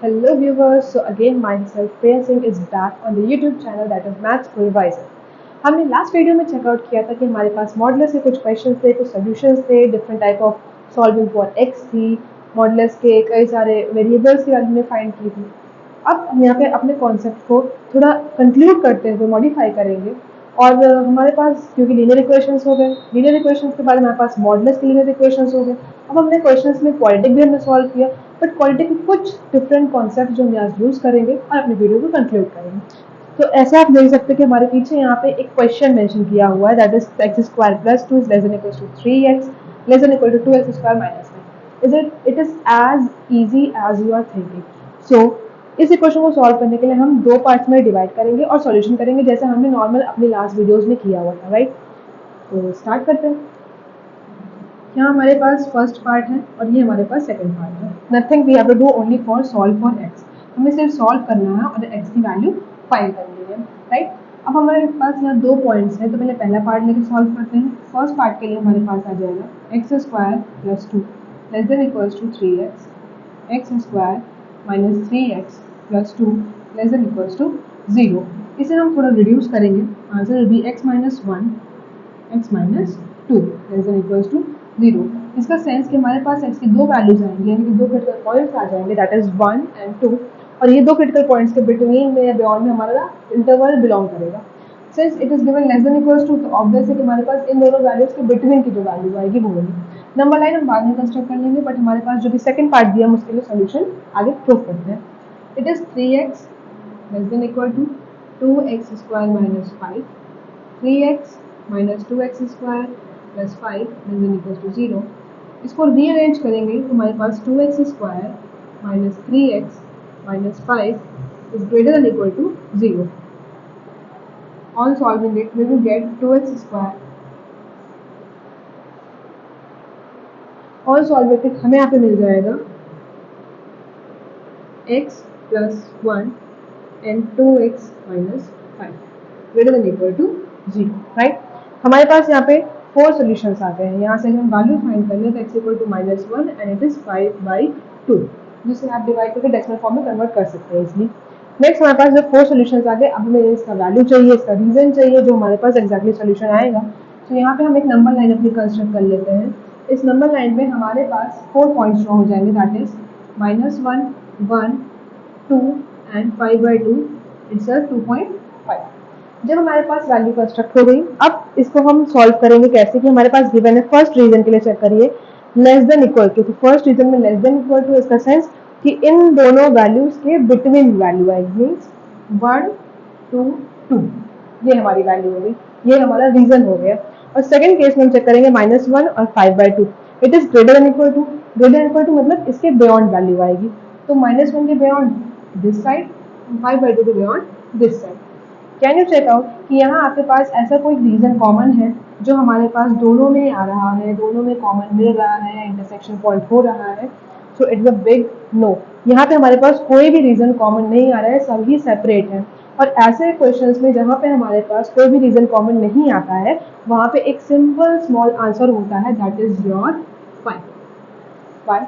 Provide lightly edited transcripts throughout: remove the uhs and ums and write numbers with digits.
Hello viewers, so again myself Priya Singh is back on the YouTube channel that is Maths Reviser. हमने last video में checkout किया था कि हमारे पास modulus के कुछ क्वेश्चंस थे, कुछ सॉल्यूशंस थे, different type of solving for x थी, मॉडुलस के कई सारे वेरिएबल्स की वैल्यू हमने फाइंड की थी। अब हम यहाँ पे अपने कॉन्सेप्ट को थोड़ा कंक्लूड करते हुए मॉडिफाई करेंगे और हमारे पास क्योंकि लीनियर इक्वेशंस हो गए, लीनियर इक्वेशंस के बाद हमारे पास मॉडुलस के लीनियर इक्वेशंस हो गए। अब हमने क्वेश्चंस में क्वाड्रेटिक भी हमने सॉल्व किया, बट क्वाड्रेटिक के कुछ डिफरेंट कॉन्सेप्ट जो हम आज यूज करेंगे और अपने वीडियो को कंक्लूड करेंगे। तो ऐसे आप देख सकते हैं कि हमारे पीछे यहाँ पे एक क्वेश्चन मेंशन किया हुआ है, that is x square plus 2 is less than equal to 3x less than equal to 2x square minus 1। It is as easy as you are thinking. So इस इक्वेशन को सॉल्व करने के लिए हम दो पार्ट्स में डिवाइड करेंगे और सॉल्यूशन करेंगे जैसे हमने नॉर्मल अपनी लास्ट वीडियोस में किया हुआ था, राइट। तो स्टार्ट करते हैं। यहाँ हमारे पास फर्स्ट पार्ट है और ये हमारे पास सेकंड पार्ट है। Nothing we have to do only for solve for x. हमें सिर्फ सॉल्व करना है और एक्स की वैल्यू फाइंड करनी है, राइट। अब हमारे पास यहाँ दो पॉइंट्स हैं, तो पहले पहला पार्ट लेके सॉल्व करते हैं। फर्स्ट पार्ट के लिए हमारे पास आ जाएगा x square plus 2 less than equals to 3x, x square minus 3x plus 2 less than equals to 0। इसे हम थोड़ा रिड्यूस करेंगे, answer will be x minus 1 x minus 2 less than equals to 0। इसका सेंस कि हमारे पास x की दो values आएंगी, यानी कि दो क्रिटिकल पॉइंट्स आ जाएंगे, दैट इज 1 एंड 2, और ये दो क्रिटिकल पॉइंट्स के बिटवीन में या बियॉन्ड में हमारा इंटरवल बिलोंग करेगा। Since it is given less than equals to, तो ऑब्वियस है कि हमारे पास इन दोनों वैल्यूज के बिटवीन की जो वैल्यू आएगी वो होगी। नंबर लाइन हम बाद में कंस्ट्रक्ट कर लेंगे, बट हमारे पास जो भी सेकंड पार्ट दिया हम उसके लिए सॉल्यूशन आगे प्रूव करते हैं। It is 3x less than equal to 2x square minus 5, 3x minus 2x square plus 5 less than equal to 0। इसको रीअरेंज करेंगे तो हमारे पास 2x square minus 3x minus 5 is greater than equal to 0। On solving it, we will get 2x square. On solving it, हमें यहाँ पे मिल जाएगा x plus 1 and 2x minus 5 greater than equal to 0, right? हमारे पास यहाँ पे 4 solutions आ गए हैं। यहाँ से हम वैल्यू फाइंड कर लें तो x equal to minus 1 and it is 5/2, जिसे आप डिवाइड करके डेसिमल फॉर्म में कन्वर्ट कर सकते हैं इसलिए। नेक्स्ट हमारे पास जब 4 सॉल्यूशंस आ गए, अब हमें इसका वैल्यू चाहिए, इसका रीजन चाहिए, जो हमारे पास एग्जैक्टली सॉल्यूशन आएगा। तो यहाँ पे हम एक नंबर लाइन अपनी कंस्ट्रक्ट कर लेते हैं। इस नंबर लाइन में हमारे पास 4 पॉइंट्स ड्रॉ हो जाएंगे, दैट इज -1 1 2 एंड 5/2, इट्स 2.5। जब हमारे पास वैल्यू कंस्ट्रक्ट हो गई, अब इसको हम सॉल्व करेंगे कैसे कि हमारे पास गिवन है फर्स्ट रीजन के लिए चेक करिए लेस देन इक्वल टू। तो फर्स्ट रीजन में लेस देन इक्वल टू, इसका सेंस कि इन दोनों वैल्यूज के बिटवीन वैल्यू आएगी, मीन्स 1 2 2, ये हमारी वैल्यू हो गई, ये हमारा रीजन हो गया। और सेकंड केस में हम चेक करेंगे -1 और 5/2, it is greater than equal to. Greater than equal to मतलब इसके बियॉन्ड वैल्यू आएगी, तो -1 के बियॉन्ड दिस साइड, 5/2 के beyond this side. Can you check out कि यहाँ आपके पास ऐसा कोई रीजन कॉमन है जो हमारे पास दोनों में आ रहा है, दोनों में कॉमन मिल रहा है, इंटरसेक्शन पॉइंट हो रहा है? So it's a big no. यहाँ पे हमारे पास कोई भी रीजन कॉमन नहीं आ रहा है, सभी सेपरेट है। और ऐसे क्वेश्चंस में जहाँ पे हमारे पास कोई भी रीजन कॉमन नहीं आता है, वहाँ पे एक सिंपल स्मॉल आंसर होता है, that is your 5। Why?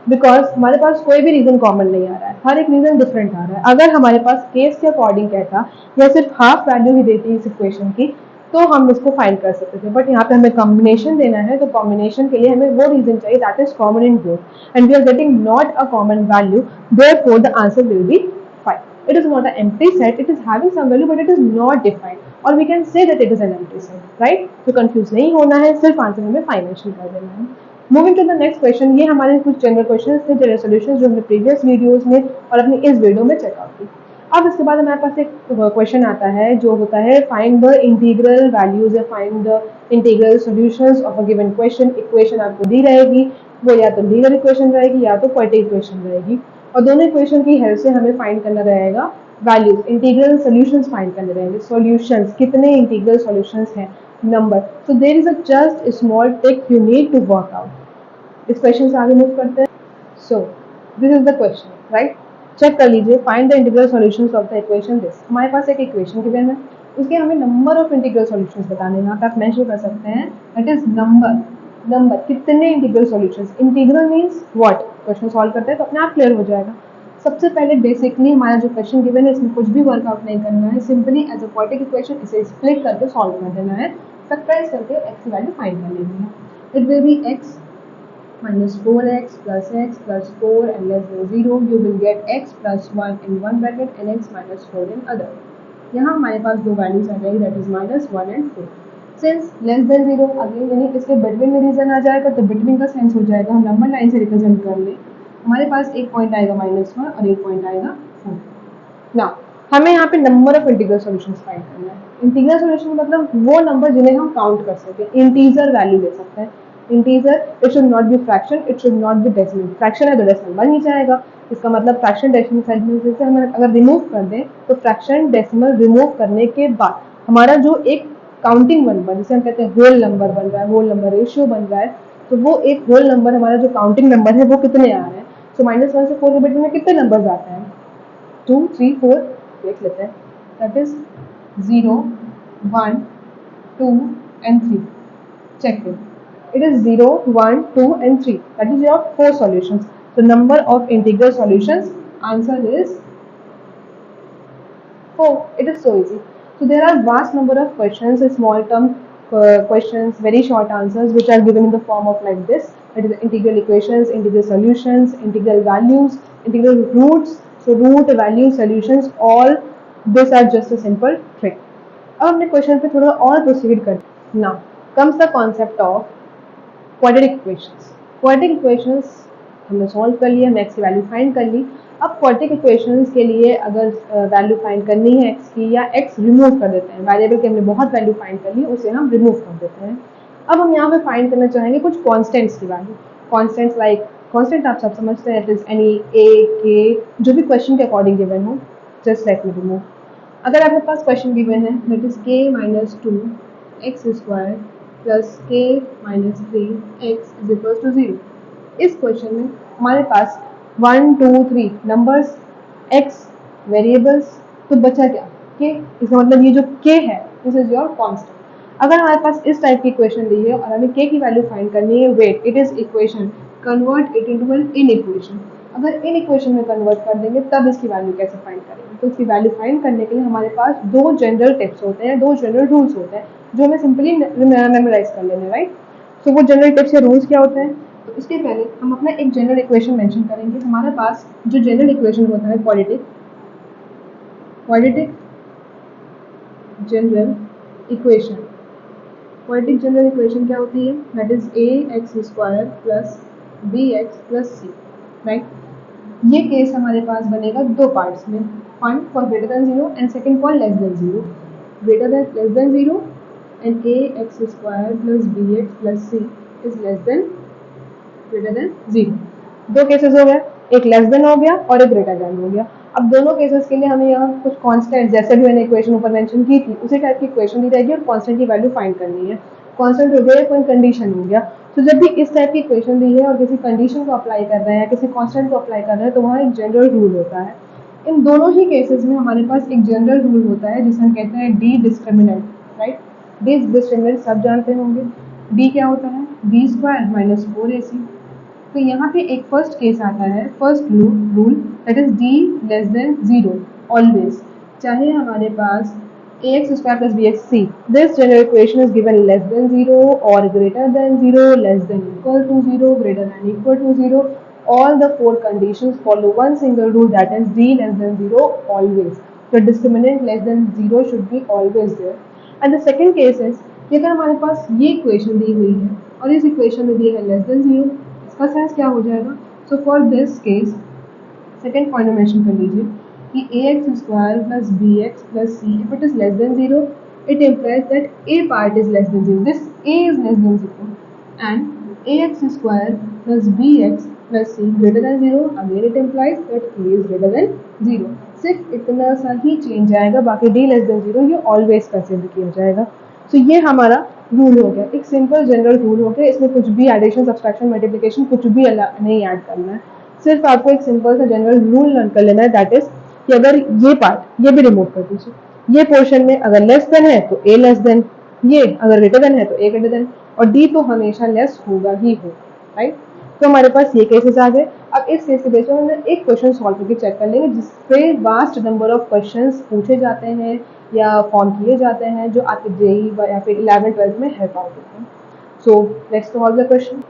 Because हमारे पास कोई भी रीजन कॉमन नहीं आ रहा है, हर एक रीजन डिफरेंट आ रहा है। अगर हमारे पास केस के अकॉर्डिंग कहता या सिर्फ हाफ वैल्यू ही देती इस इक्वेशन की, तो हम इसको फाइंड कर सकते थे, बट यहाँ पे हमें कॉम्बिनेशन देना है, तो कॉम्बिनेशन के लिए हमें वो रीजन चाहिए that is common in both, and we are getting not a common value, therefore the answer will be 5. It is not an empty set, it is having some value but it is not defined, or we can say that it is an empty set, right? तो confuse नहीं होना है, सिर्फ answer हमें 5 mention कर देना है। Moving to the next question, ये हमारे कुछ जनरल क्वेश्चन थे, जनरल सॉल्यूशंस जो हमने प्रीवियस वीडियोस में और अपनी इस वीडियो में चेकआउट की। अब इसके बाद हमारे पास एक क्वेश्चन आता है जो होता है फाइंड द इंटीग्रल वैल्यूज या find the integral solutions of a given question. Equation आपको दी रहेगी, वो या तो लीनियर इक्वेशन रहेगी या तो क्वाड्रेटिक इक्वेशन रहेगी, और दोनों इक्वेशन की हेल्प से हमें फाइंड करना रहेगा वैल्यूज, इंटीग्रल सॉल्यूशंस फाइंड करने रहेंगे। सॉल्यूशंस कितने इंटीग्रल सॉल्यूशंस हैं, number. So there is a just small tick you need to work out. इस क्वेश्चन से आगे मूव करते हैं। So this is the question, right. Check कर लीजिए, find the integral solutions of the equation this. हमारे पास एक इक्वेशन गिवन है, उसके हमें नंबर ऑफ इंटीग्रल सॉल्यूशंस बताने हैं। यहाँ पे आप मेंशन कर सकते हैं दैट इज नंबर कितने integral solutions. Integral means what, question solve करते हैं तो अपने आप क्लियर हो जाएगा। सबसे पहले बेसिकली हमारा जो क्वेश्चन गिवन है इसमें कुछ भी वर्कआउट नहीं करना है, simply as a quadratic equation इसे स्प्लिट करके सॉल्व कर देना है, फैक्टराइज करके x की वैल्यू फाइंड कर लेनी है। It will be x minus 4x plus x plus 4 and less than 0, you will get x plus 1 in one bracket and x minus 4 in other. यहाँ हमारे पास दो वैल्यूज आ जाएगी, that is -1 and 4. Since less than 0 again यानी इसके between में reason आ जाएगा तो between का सेंस हो जाएगा, हम नंबर लाइन से रिप्रेजेंट कर ले, हमारे पास एक पॉइंट आएगा -1 और एक पॉइंट आएगा 4. ना हमें यहाँ पे number of integral solutions find करना है। इंटीग्रल सॉल्यूशन मतलब वो नंबर जिन्हें हम काउंट कर सकें, इंटीजर वैल्यू ले सकते हैं। Integer it should not be fraction, it should not be decimal, fraction है तो डेसिमल बन ही जाएगा, इसका मतलब फ्रैक्शन डेसिमल सेगमेंट से हम अगर रिमूव कर दें तो फ्रैक्शन डेसिमल रिमूव करने के बाद हमारा जो एक काउंटिंग नंबर जिसे हम कहते हैं होल नंबर बन रहा है, होल नंबर रेशियो बन रहा है, तो वो एक होल नंबर हमारा जो काउंटिंग नंबर है वो कितने आ रहे हैं। सो -1 से 4 के बिटवीन में कितने नंबर्स आते हैं, 2 3 4 देख लेते हैं, that is 0 1 2 and 3. check it. It is 0 1 2 and 3, that is your 4 solutions. So number of integral solutions, answer is 4. It is so easy. So there are vast number of questions, small term questions, very short answers which are given in the form of like this, that is integral equations, integral solutions, integral values, integral roots. So root, value, solutions, all this are just a simple trick. अब हमने question पे थोड़ा और proceed कर, now comes the concept of quadratic equations. Quadratic equations हमने solve कर लिया, x की वैल्यू फाइंड कर ली. अब क्वाड्रेटिक इक्वेशंस के लिए अगर वैल्यू फाइंड करनी है x की, या x रिमूव कर देते हैं, वेरिएबल की हमने बहुत वैल्यू फाइंड कर ली, उसे हम रिमूव कर देते हैं. अब हम यहाँ पे फाइंड करना चाहेंगे कुछ कॉन्स्टेंट्स की वैल्यू. कॉन्स्टेंट्स लाइक, कॉन्स्टेंट आप सब समझते हैं, it is any a k जो भी क्वेश्चन के अकॉर्डिंग गिवन हो, जस्ट लेट मी रिमूव. अगर आपके पास क्वेश्चन गिवन है that is k minus 2 x square plus k minus 3 x is equal to 0. इस क्वेश्चन में हमारे पास 1 2 3 नंबर्स, x वेरिएबल्स, तो बचा क्या k. इसका मतलब ये जो k है दिस इज योर कांस्टेंट. अगर हमारे पास इस टाइप की इक्वेशन दी है और हमें k की वैल्यू फाइंड करनी है, wait it is equation, convert it into an inequation. अगर इन इक्वेशन में कन्वर्ट कर देंगे तब इसकी वैल्यू कैसे फाइंड करेंगे. तो इसकी वैल्यू फाइंड करने के लिए हमारे पास दो जनरल टिप्स होते हैं, दो जनरल रूल्स होते हैं जो हमें सिंपली मेमोराइज कर लेने, राइट. सो वो जनरल टिप्स या रूल्स क्या होते हैं, तो इसके पहले हम अपना एक जनरल इक्वेशन मेंशन करेंगे. हमारे पास जो जनरल इक्वेशन होता है quadratic general equation, quadratic general equation क्या होती है, that is ax square plus bx plus c, right. ये केस हमारे पास बनेगा दो पार्ट्स में, one for greater than 0 and second for less than 0. Greater than less than 0 and ax square plus bx plus c is less than greater than 0. दो cases हो गए, एक less than हो गया और एक ग्रेटर देन हो गया. अब दोनों केसेस के लिए हमें यहाँ कुछ कांस्टेंट, जैसे भी मैंने इक्वेशन ऊपर मेंशन की थी उसी टाइप की इक्वेशन दी जाएगी और कांस्टेंट की वैल्यू फाइंड करनी है. कांस्टेंट हो गया, कोई कंडीशन हो गया. तो जब भी इस टाइप की इक्वेशन दी है और किसी कंडीशन को अप्लाई कर रहे हैं, किसी कांस्टेंट को अप्लाई कर रहे हैं, तो वहाँ एक जनरल रूल होता है. इन दोनों ही केसेस में हमारे पास एक जनरल रूल होता है जिसे हम कहते हैं D discriminant, right. D discriminant सब जानते होंगे. डी क्या होता है, बी स्क्वायर माइनस 4ac. तो यहाँ पे एक फर्स्ट केस आता है, first rule, that is D less than 0 always, चाहे हमारे पास ax square plus bx. See, this general equation is given less than 0 or greater than 0, less than equal to 0, greater than equal to 0. All the four conditions follow one single rule, that is d less than 0 always. The discriminant less than 0 should be always there. And the second case is कि अगर हमारे पास ये equation दी हुई है और इस equation में दिया है लेस देन 0, इसका सेंस क्या हो जाएगा. So for this case second point में मेंशन कर लीजिए कि ax square plus bx plus c, if it is less than 0, it implies that a part is less than 0. This a is less than 0, and ax square plus bx plus c greater than 0. Again, it implies that a is greater than 0. सिर्फ इतना सा ही change आएगा, बाकी d less than 0 ये always consider किया जाएगा. सो ये हमारा रूल हो गया, एक सिंपल जनरल रूल हो गया. इसमें कुछ भी एडिशन, सब्सट्रैक्शन, मल्टीप्लिकेशन कुछ भी नहीं ऐड करना है. सिर्फ आपको एक सिंपल सा जनरल रूल लर्न कर लेना है, दैट इज कि अगर ये पार्ट ये भी रिमूव कर दीजिए, ये पोर्शन में अगर लेस देन है तो a लेस देन, ये अगर ग्रेटर देन है तो a ग्रेटर देन, और d तो हमेशा लेस होगा ही होगा, राइट. तो हमारे पास ये केसेस आ गए. अब इस केस के बेस पर हम एक क्वेश्चन सॉल्व करके चेक कर लेंगे जिसपे वास्ट नंबर ऑफ क्वेश्चंस पूछे जाते हैं या फॉर्म किए जाते हैं जो आपके जेई या फिर 11th-12th में हेल्प आउट होते हैं। So let's solve the question.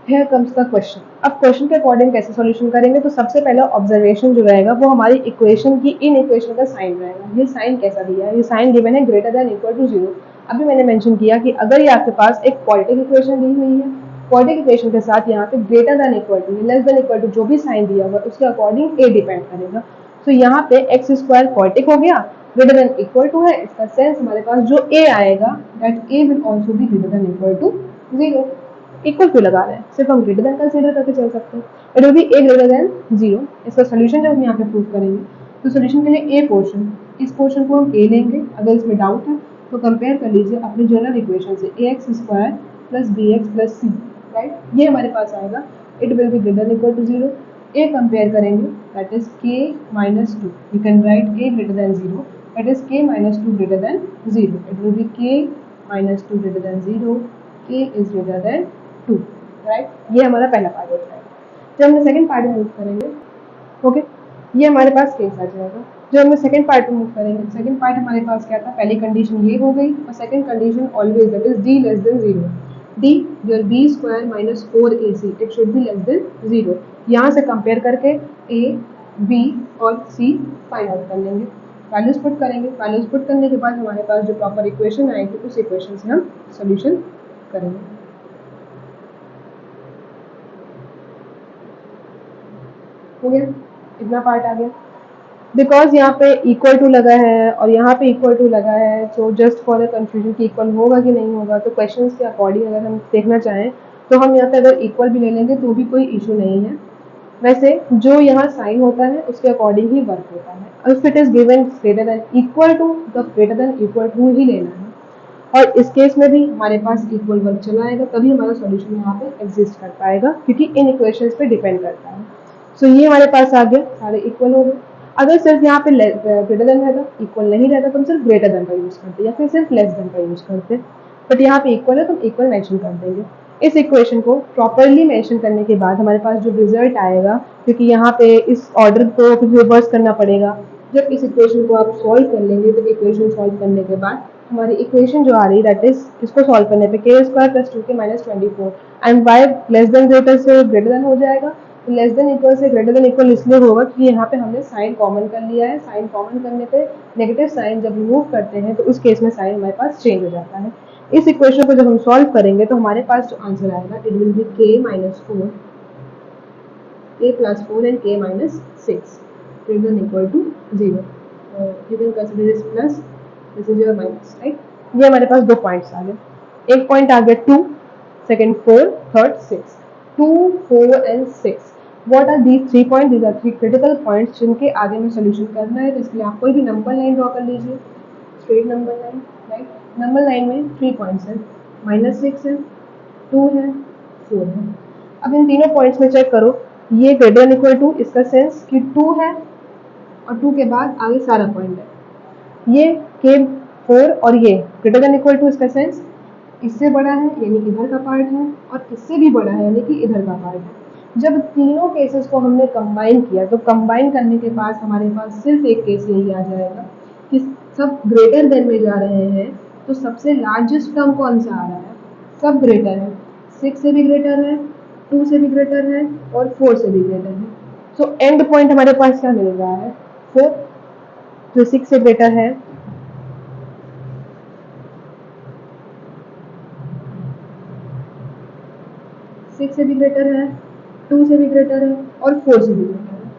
Here comes the question. अब क्वेश्चन के अकॉर्डिंग कैसे सॉल्यूशन करेंगे, तो सबसे पहला ऑब्जर्वेशन जो रहेगा वो हमारी इक्वेशन की इन इक्वेशन का साइन रहेगा। ये साइन कैसा दिया है, ये साइन गिवन है ग्रेटर देन इक्वल टू 0। अभी मैंने मेंशन किया कि अगर ये आपके पास एक क्वाड्रेटिक इक्वेशन दी हुई है, क्वाड्रेटिक इक्वेशन के साथ यहाँ पे greater than equal to less than equal to जो भी साइन दिया हुआ उसके अकॉर्डिंग ए डिपेंड करेगा। तो यहाँ पे एक्स स्क्वायर क्वाड्रेटिक हो गया, ग्रेटर देन इक्वल टू है, इसका सेंस हमारे पास जो ए आएगा that a will also be greater than equal to 0। Equal क्यों लगा रहे हैं, सिर्फ हम ग्रेटर देन कंसीडर करके चल सकते हैं। It will B A greater than 0। इसका सोल्यूशन जब हम यहाँ पे प्रूव करेंगे तो सोल्यूशन के लिए ए पोर्शन, इस पोर्शन को हम ए लेंगे। अगर इसमें डाउट है तो कंपेयर कर लीजिए अपनी जनरल इक्वेशन से a x square plus b x plus c, right, ये हमारे पास आएगा। It will be greater than equal to 0। A compare करेंगे that is k minus 2, you can write k greater than 0, that is k minus 2 greater than 0. It will be k minus 2 greater than 0, k is greater than 2, right. ये हमारा पहला part हो जाएगा। जब हम second part में move करेंगे, okay, ये हमारे पास केस आ जाएगा। जब हम सेकंड पार्ट में मूव करेंगे, सेकंड पार्ट हमारे पास क्या था, पहली कंडीशन ये हो गई और second condition always that is d less than 0। d your b square minus 4ac it should be less than 0। यहाँ से कंपेयर करके a b और c फाइंड आउट कर लेंगे, वैल्यूज पुट करेंगे। वैल्यूज पुट करने के बाद हमारे पास जो प्रॉपर इक्वेशन आएगी उस इक्वेशन से हम सोल्यूशन करेंगे। हो गया, इतना पार्ट आ गया। बिकॉज यहाँ पे इक्वल टू लगा है और यहाँ पे इक्वल टू लगा है, so just for a confusion कि इक्वल होगा कि नहीं होगा, तो क्वेश्चन के अकॉर्डिंग अगर हम देखना चाहें तो हम यहाँ पे अगर इक्वल भी ले लेंगे तो भी कोई इशू नहीं है। वैसे जो यहाँ साइन होता है उसके अकॉर्डिंग ही वर्क होता है। If it is given greater than equal to, तो ग्रेटर देन इक्वल टू ही लेना है। और इस केस में भी हमारे पास इक्वल वर्क चला आएगा, तभी हमारा सॉल्यूशन यहाँ पे एग्जिस्ट कर पाएगा, क्योंकि इन इक्वेशंस पे डिपेंड करता है। सो ये हमारे पास आ गया, सारे इक्वल हो गए। अगर सिर्फ यहाँ पे ग्रेटर देन रहता, इक्वल नहीं रहता, तो हम सिर्फ ग्रेटर देन का यूज करते या फिर सिर्फ लेस देन का यूज करते। बट यहाँ पे इक्वल है तो इक्वल मेंशन कर देंगे। इस इक्वेशन को प्रॉपरली मेंशन करने के बाद हमारे पास जो रिजल्ट आएगा, क्योंकि यहाँ पे इस ऑर्डर को फिर रिवर्स करना पड़ेगा। जब इस इक्वेशन को आप सॉल्व कर लेंगे तो इक्वेशन सॉल्व करने के बाद हमारी इक्वेशन जो आ रही दैट इज, इसको सॉल्व करने पे k square plus 2k minus 24 and y less than greater से ग्रेटर देन हो जाएगा। तो लेस देन इक्वल से ग्रेटर देन इक्वल इसलिए होगा कि यहाँ पे हमने साइन कॉमन कर लिया है। साइन कॉमन करने पे नेगेटिव साइन जब रिमूव करते हैं तो उस केस में साइन हमारे पास चेंज हो जाता है। इस इक्वेशन को जब हम सॉल्व करेंगे तो हमारे पास जो आंसर आएगा it will be k minus 4, k plus 4 and k minus 6 greater than equal to 0. You can consider this plus, this is your minus, right? ये हमारे पास दो पॉइंट्स आ गए। एक पॉइंट आ गया 2, second 4, third 6। 2, 4 and 6, what are these 3 point? These are 3 critical points जिनके आगे में सोल्यूशन करना है। तो इसके लिए आप कोई भी नंबर लाइन ड्रॉ कर लीजिए, straight number line, right. Number line में 3 पॉइंट्स है, -6 है, 2 है, 4 है। अब इन तीनों पॉइंट्स में चेक करो, ये ग्रेटर देन इक्वल टू, इसका सेंस कि 2 है और 2 के बाद आगे सारा पॉइंट है। ये k4 और ये ग्रेटर देन इक्वल टू, इसका सेंस इससे बड़ा है यानी इधर का पार्ट है और इससे भी बड़ा है यानी कि इधर का पार्ट है। जब तीनों केसेस को हमने कंबाइन किया तो कंबाइन करने के बाद हमारे पास सिर्फ एक केस यही आ जाएगा कि सब ग्रेटर देन में जा रहे हैं, तो सबसे लार्जेस्ट टर्म कौन सा आ रहा है? सब ग्रेटर है, 6 से भी ग्रेटर है, 2 से भी ग्रेटर है और 4 से भी ग्रेटर है। सो एंड पॉइंट हमारे पास क्या मिल रहा है? 4, जो 6 से ग्रेटर है, से भी ग्रेटर है, 2 से भी ग्रेटर है और 4 से भी ग्रेटर है।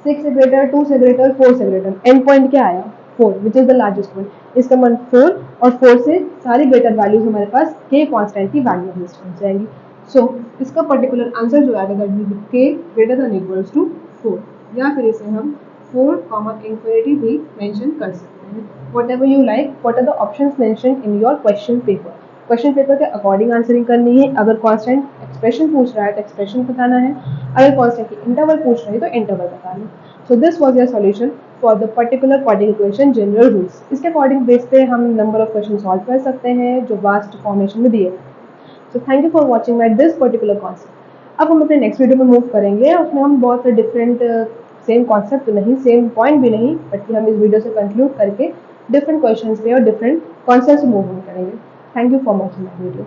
6 से ग्रेटर, 2 से ग्रेटर, 4 से ग्रेटर, एंड पॉइंट क्या आया? 4, which is the largest point. इसका मतलब 4 और 4 से सारी ग्रेटर वैल्यूज हमारे पास k कांस्टेंट की वैल्यू लिस्ट हो जाएंगी। सो इसका पर्टिकुलर आंसर जो आएगा that will be k greater than equals to 4, या फिर इसे हम 4 कॉमा इंफिनिटी भी मेंशन कर सकते हैं। Whatever you like, what are the options mentioned in your question paper. Question paper के अकॉर्डिंग आंसरिंग करनी है। अगर कांस्टेंट एक्सप्रेशन पूछ रहा है तो एक्सप्रेशन बताना है, अगर कांस्टेंट की इंटरवल पूछ रहा है तो इंटरवल बताना है। So this was your solution for the particular quadratic equation general rules. इसके अकॉर्डिंग बेस पे हम नंबर ऑफ क्वेश्चन सॉल्व कर सकते हैं जो वास्ट फॉर्मेशन में दिए। So thank you for watching my this particular concept. अब हम अपने नेक्स्ट वीडियो में मूव करेंगे, उसमें हम बहुत डिफरेंट सेम कॉन्सेप्ट तो नहीं, सेम पॉइंट भी नहीं, बट कि हम इस वीडियो से कंक्लूड करके डिफरेंट क्वेश्चंस पे और डिफरेंट कॉन्सेप्ट्स मूव करेंगे। Thank you for watching my video.